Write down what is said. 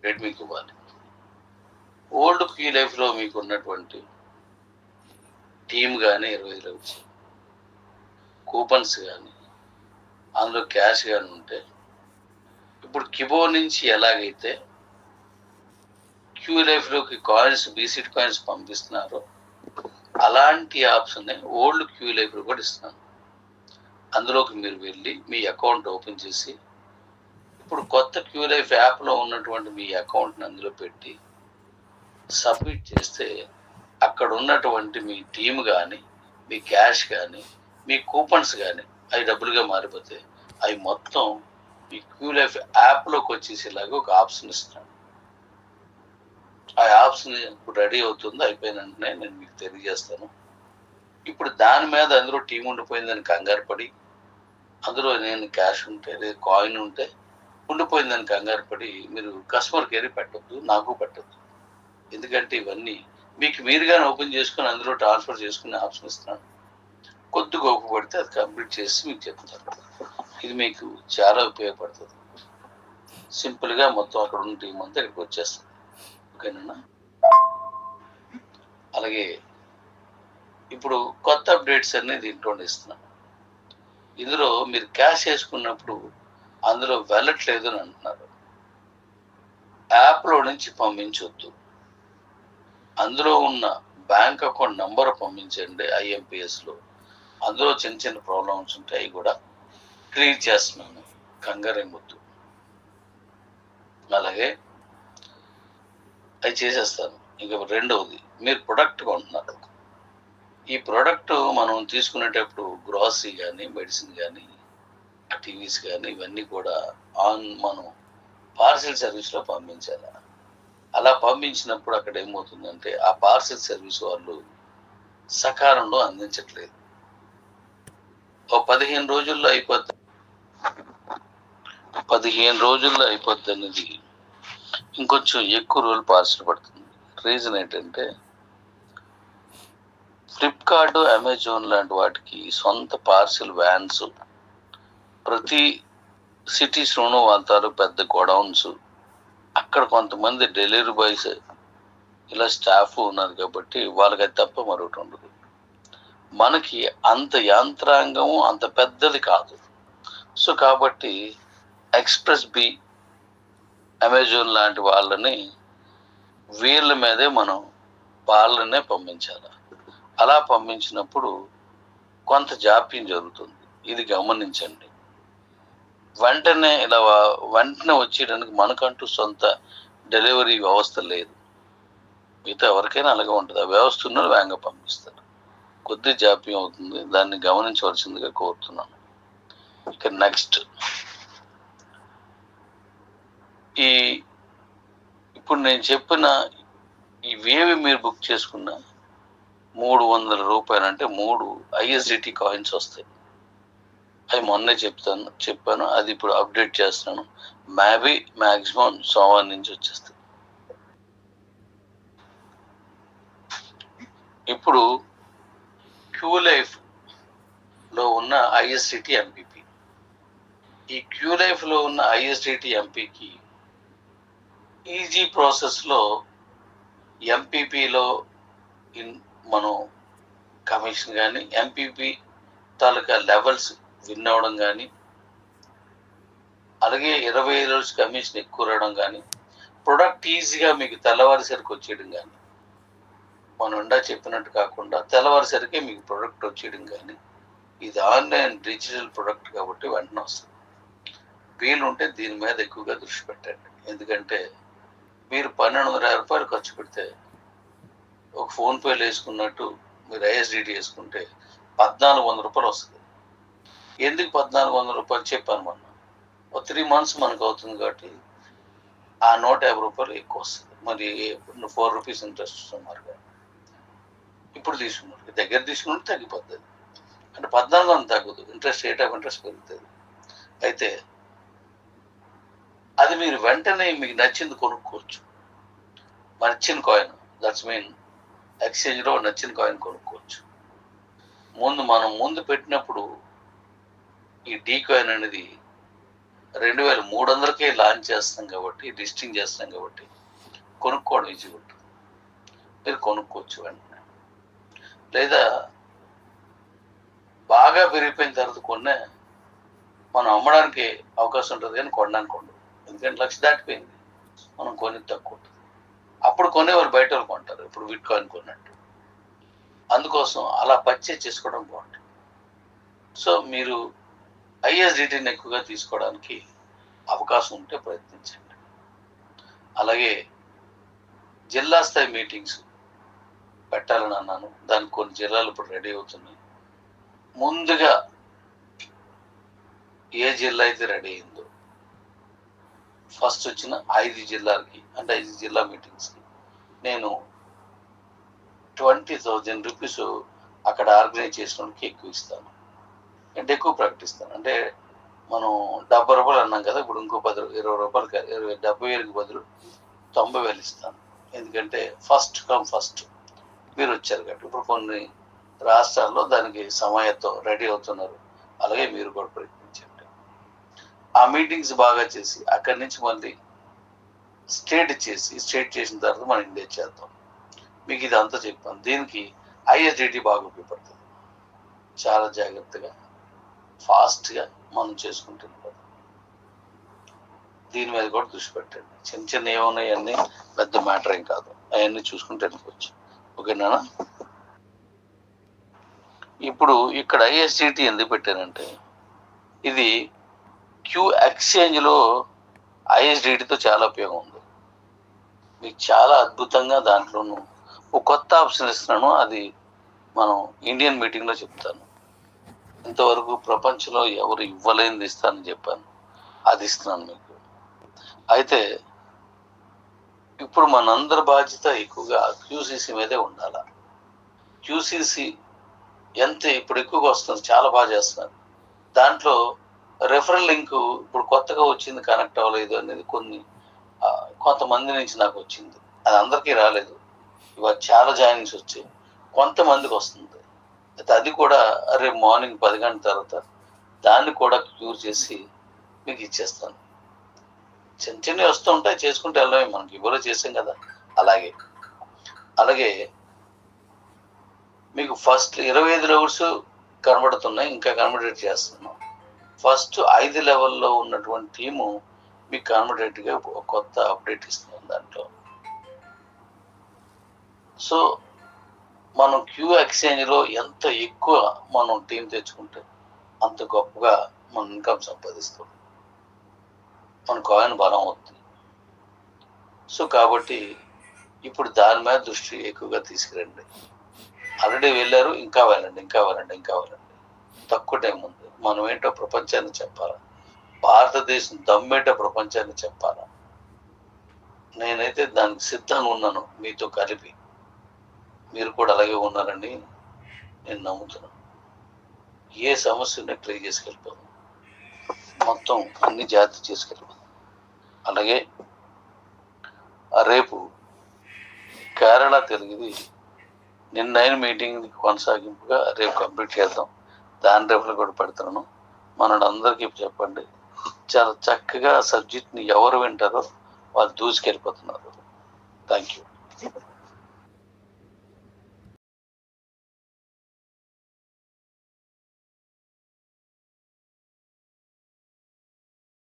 Rate మీకు ఇవ్వాలి. Old queue లైఫ్లో మీకు ఉన్నటువంటి టీమ్ కానీ 20 వచ్చి కూపన్స్ కానీ అందులో క్యాష్ కానీ ఉంటే, ఇప్పుడు కిబో నుంచి ఎలాగైతే క్యూ లైఫ్లోకి కాయిన్స్ బీసీటీ కాయిన్స్ పంపిస్తున్నారో అలాంటి ఆప్షన్ ఓల్డ్ క్యూ లైఫ్లో కూడా ఇస్తున్నాను. అందులోకి మీరు వెళ్ళి మీ అకౌంట్ ఓపెన్ చేసి ఇప్పుడు కొత్త క్యూ లైఫ్ యాప్లో ఉన్నటువంటి మీ అకౌంట్ని అందులో పెట్టి సబ్మిట్ చేస్తే అక్కడ ఉన్నటువంటి మీ టీమ్ కానీ మీ క్యాష్ కానీ మీ కూపన్స్ కానీ అవి డబ్బులుగా మారిపోతే అవి మొత్తం ఈ క్యూ లైఫ్ యాప్లోకి వచ్చేసేలాగా ఒక ఆప్షన్ ఇస్తున్నాను. ఆ ఆప్షన్ ఇప్పుడు రెడీ అవుతుంది, అయిపోయిన వెంటనే నేను మీకు తెలియజేస్తాను. ఇప్పుడు దాని మీద అందులో టీం ఉండిపోయిందని కంగారు పడి, అందులో నేను క్యాష్ ఉంటే లేదా కాయిన్ ఉంటే ఉండిపోయిందని కంగారు పడి మీరు కస్టమర్ కేర్ పెట్టద్దు, నాకు పెట్టద్దు. ఎందుకంటే ఇవన్నీ మీకు మీరుగానే ఓపెన్ చేసుకుని అందులో ట్రాన్స్ఫర్ చేసుకునే ఆప్షన్ ఇస్తున్నాను. కొద్దిగా ఉపయోగపడితే అది కంప్లీట్ చేసి మీకు చెప్తాను. ఇది మీకు చాలా ఉపయోగపడుతుంది. సింపుల్గా మొత్తం అక్కడ ఉన్న టీం అంతా ఇక్కడికి వచ్చేస్తుంది. ఓకేనా? అలాగే ఇప్పుడు కొత్త అప్డేట్స్ అన్ని దీంట్లో ఇస్తున్నాను. ఇందులో మీరు క్యాష్ వేసుకున్నప్పుడు అందులో వెళ్ళట్లేదు అని అంటున్నారు. యాప్లో నుంచి పంపించొద్దు, అందులో ఉన్న బ్యాంక్ అకౌంట్ నంబర్ పంపించండి. ఐఎంపిఎస్లో అందులో చిన్న చిన్న ప్రాబ్లమ్స్ ఉంటాయి, అవి కూడా క్లియర్ చేస్తున్నాను, కంగారేమొద్దు. అలాగే అవి చేసేస్తాను. ఇంకా రెండవది, మీరు ప్రొడక్ట్ కొంటున్నారు. ఈ ప్రోడక్ట్ మనం తీసుకునేటప్పుడు గ్రాసరీ కానీ మెడిసిన్ కానీ టీవీస్ కానీ ఇవన్నీ కూడా మనం పార్సిల్ సర్వీస్లో పంపించాలి. అలా పంపించినప్పుడు అక్కడ ఏమవుతుందంటే ఆ పార్సిల్ సర్వీస్ వాళ్ళు సకాలంలో అందించట్లేదు. ఓ 15 రోజుల్లో అయిపోద్ది, 15 రోజుల్లో అయిపోద్ది అనేది ఇంకొంచెం ఎక్కువ రోజులు పార్సిల్ పడుతుంది. రీజన్ ఏంటంటే ఫ్లిప్కార్ట్, అమెజాన్ లాంటి వాటికి సొంత పార్సిల్ వ్యాన్స్ ప్రతి సిటీస్లోనూ వాళ్తారు, పెద్ద గోడౌన్స్. అక్కడ కొంతమంది డెలివరీ బాయ్స్ ఇలా స్టాఫ్ ఉన్నారు కాబట్టి వాళ్ళకి అది తప్ప మరొకటి ఉండదు. మనకి అంత యంత్రాంగం అంత పెద్దది కాదు. సో కాబట్టి ఎక్స్ప్రెస్ బి, అమెజాన్ లాంటి వాళ్ళని వీళ్ళ మీదే మనం వాళ్ళనే పంపించాలి. అలా పంపించినప్పుడు కొంత జాప్యం జరుగుతుంది. ఇది గమనించండి. వెంటనే వచ్చేయడానికి మనకంటూ సొంత డెలివరీ వ్యవస్థ లేదు. మిగతా ఎవరికైనా అలాగే ఉంటుంది. ఆ వ్యవస్థ ఉన్న వేగంగా పంపిస్తారు. కొద్ది జాప్యం అవుతుంది, దాన్ని గమనించవలసిందిగా కోరుతున్నాను. ఇక నెక్స్ట్, ఇప్పుడు నేను చెప్పిన ఇవేవి మీరు బుక్ చేసుకున్నా 300 రూపాయలు అంటే 3 ISDT కాయిన్స్ వస్తాయి. అవి మొన్నే చెప్పాను, అది ఇప్పుడు అప్డేట్ చేస్తున్నాను. మేబీ మ్యాక్సిమం సోమవారం నుంచి వచ్చేస్తాయి. ఇప్పుడు క్యూ లైఫ్లో ఉన్న ISDT MPP, ఈ క్యూ లైఫ్లో ఉన్న ISDT MPకి ఈజీ ప్రాసెస్లో ఎంపీపీలో మనం కమిషన్ కానీ ఎంపీపీ తాలూకా లెవెల్స్ విన్ అవ్వడం కానీ, అలాగే 25 రోజు కమిషన్ ఎక్కువ రావడం కానీ, ప్రొడక్ట్ ఈజీగా మీకు తెల్లవారిసరికి వచ్చేయడం కానీ, మనం ఉండా చెప్పినట్టు కాకుండా తెల్లవారిసరికే మీకు ప్రొడక్ట్ వచ్చేయడం కానీ, ఇది ఆన్లైన్ డిజిటల్ ప్రొడక్ట్ కాబట్టి వెంటనే వస్తుంది. వీలుంటే దీని మీద ఎక్కువగా దృష్టి పెట్టండి. ఎందుకంటే మీరు 1250 రూపాయలు ఖర్చు పెడితే ఒక ఫోన్పేలో వేసుకున్నట్టు మీరు ISDT వేసుకుంటే 1400 రూపాయలు వస్తుంది. ఎందుకు 1400 రూపాయలు చెప్పాను మొన్న, ఒక 3 months మనకు అవుతుంది కాబట్టి ఆ 150 రూపాయలు ఎక్కువ వస్తుంది. మరి 4 రూపీస్ ఇంట్రెస్ట్ సుమారుగా ఇప్పుడు తీసుకున్నారు, దగ్గర తీసుకున్నట్టు తగ్గిపోతుంది. అంటే 1400 తగ్గదు, ఇంట్రెస్ట్ రేట్ ఆఫ్ ఇంట్రెస్ట్ పెరుగుతుంది. అయితే అది మీరు వెంటనే మీకు నచ్చింది కొనుక్కోవచ్చు. నచ్చిన కాయిన్, దట్స్ మీన్ ఎక్స్చేంజ్లో నచ్చిన కాయిన్ కొనుక్కోవచ్చు. మనం ముందు పెట్టినప్పుడు ఈ డీ కాయిన్ అనేది 2300కే లాంచ్ చేస్తున్నాం కాబట్టి, లిస్టింగ్ చేస్తున్నాం కాబట్టి కొనుక్కోవడం ఈజీ ఉంటుంది. మీరు కొనుక్కోవచ్చు వెంటనే. లేదా బాగా పెరిగిపోయిన తర్వాత కొన్నే మనం అమ్మడానికి అవకాశం ఉంటుంది కానీ కొనడానికి ఉండదు. ఎందుకంటే 1,00,000 దాటిపోయింది, మనం కొని తక్కువ ఉంటుంది. అప్పుడు కొనేవారు బయట వాళ్ళు కొంటారు, ఇప్పుడు బిట్ కాయిన్ కొన్నట్టు. అందుకోసం అలా పర్చేజ్ చేసుకోవడం బాగుంటుంది. సో మీరు ఐఎస్డిటీని ఎక్కువగా తీసుకోవడానికి అవకాశం ఉంటే ప్రయత్నించండి. అలాగే జిల్లా స్థాయి మీటింగ్స్ పెట్టాలని అన్నాను, దానికి కొన్ని జిల్లాలు ఇప్పుడు రెడీ అవుతున్నాయి. ముందుగా ఏ జిల్లా అయితే రెడీ అయిందో ఫస్ట్ వచ్చిన 5 జిల్లాలకి, అంటే 5 జిల్లా మీటింగ్స్కి నేను 20,000 రూపీస్ అక్కడ ఆర్గనైజ్ చేసినోడికి ఎక్కువ ఇస్తాను, అంటే ఎక్కువ ప్రకటిస్తాను. అంటే మనం 70 రూపాయలు అన్నాం కదా, ఇప్పుడు ఇంకో 20 రూపాయలు 70,000కి బదులు 90,000 ఇస్తాను. ఎందుకంటే ఫస్ట్ కమ్ ఫస్ట్ మీరు వచ్చారు కాబట్టి. ఇప్పుడు కొన్ని రాష్ట్రాల్లో దానికి సమయంతో రెడీ అవుతున్నారు, అలాగే మీరు కూడా ప్రయత్నించండి. ఆ మీటింగ్స్ బాగా చేసి అక్కడి నుంచి మళ్ళీ స్టేట్ చేసిన తర్వాత మనం ఇండియా చేద్దాం. మీకు ఇది అంతా చెప్పాను. దీనికి ఐఎస్డిటి బాగా ఉపయోగపడుతుంది. చాలా జాగ్రత్తగా ఫాస్ట్గా మనం చేసుకుంటుంది. దీని మీద కూడా దృష్టి పెట్టండి. చిన్న చిన్న ఏమున్నాయి అన్నీ పెద్ద మ్యాటర్ ఏం కాదు, అవన్నీ చూసుకుంటే వెళ్ళిపోవచ్చు. ఓకేనా? ఇప్పుడు ఇక్కడ ఐఎస్డిటి ఎందుకు పెట్టానంటే, ఇది క్యూ ఎక్స్చేంజ్లో ఐఎస్డిటితో చాలా ఉపయోగం ఉంది. మీకు చాలా అద్భుతంగా దాంట్లోనూ ఒక కొత్త ఆప్షన్ ఇస్తున్నాను, అది మనం ఇండియన్ మీటింగ్లో చెప్తాను. ఇంతవరకు ప్రపంచంలో ఎవరు ఇవ్వలేనిది ఇస్తానని చెప్పాను, అది ఇస్తున్నాను మీకు. అయితే ఇప్పుడు మనందరి బాధ్యత ఎక్కువగా క్యూసీసీ మీదే ఉండాలి. క్యూసీసీ ఎంత ఇప్పుడు ఎక్కువగా వస్తుంది, చాలా బాగా చేస్తున్నారు. దాంట్లో రెఫరల్ లింక్ ఇప్పుడు కొత్తగా వచ్చింది, కనెక్ట్ అవ్వలేదు అనేది కొంతమంది నుంచి నాకు వచ్చింది. అది అందరికీ రాలేదు. ఇవాళ చాలా జాయినింగ్స్ వచ్చాయి, కొంతమందికి వస్తుంది. అయితే అది కూడా రేపు మార్నింగ్ 10 గంటల తర్వాత దాన్ని కూడా క్యూర్ చేసి మీకు ఇచ్చేస్తాను. చిన్న చిన్నవి వస్తూ ఉంటాయి, చేసుకుంటే వెళ్ళమే, మనకి ఇవ్వలో చేసాం కదా. అలాగే మీకు ఫస్ట్ 25 లెవెల్స్ కనబడుతున్నాయి, ఇంకా కన్వర్టేట్ చేస్తున్నాం. ఫస్ట్ 5 లెవెల్లో ఉన్నటువంటి టీము మీకు కన్వర్టేట్గా కొత్త అప్డేట్ ఇస్తున్నాం దాంట్లో. సో మనం క్యూ ఎక్స్చేంజ్లో ఎంత ఎక్కువ మనం టీం తెచ్చుకుంటే అంత గొప్పగా మనం ఇన్కమ్ సంపాదిస్తాం, మన కాయిన్ బలం అవుతుంది. సో కాబట్టి ఇప్పుడు దాని మీద దృష్టి ఎక్కువగా తీసుకురండి. ఆల్రెడీ వెళ్ళారు, ఇంకా వెళ్ళండి. తక్కువ టైం ఉంది. మనం ఏంటో ప్రపంచాన్ని చెప్పాలా, భారతదేశం దమ్మేటో ప్రపంచాన్ని చెప్పాలా. నేనైతే దానికి సిద్ధంగా ఉన్నాను, మీతో కలిపి. మీరు కూడా అలాగే ఉన్నారని నేను నమ్ముతున్నాను. ఏ సమస్యని ట్రై చేసుకెళ్ళిపోదాం, మొత్తం అన్ని జాగ్రత్త చేసుకెళ్ళిపోదాం. అలాగే రేపు కేరళ తెలుగుది నిన్న మీటింగ్ కొనసాగింపుగా రేపు కంప్లీట్ చేద్దాం. దాని రేపులు కూడా పెడుతున్నాను. అందరికీ చెప్పండి, చాలా చక్కగా సబ్జెక్ట్ని ఎవరు వింటారో వాళ్ళు దూసుకెళ్ళిపోతున్నారు. Thank you.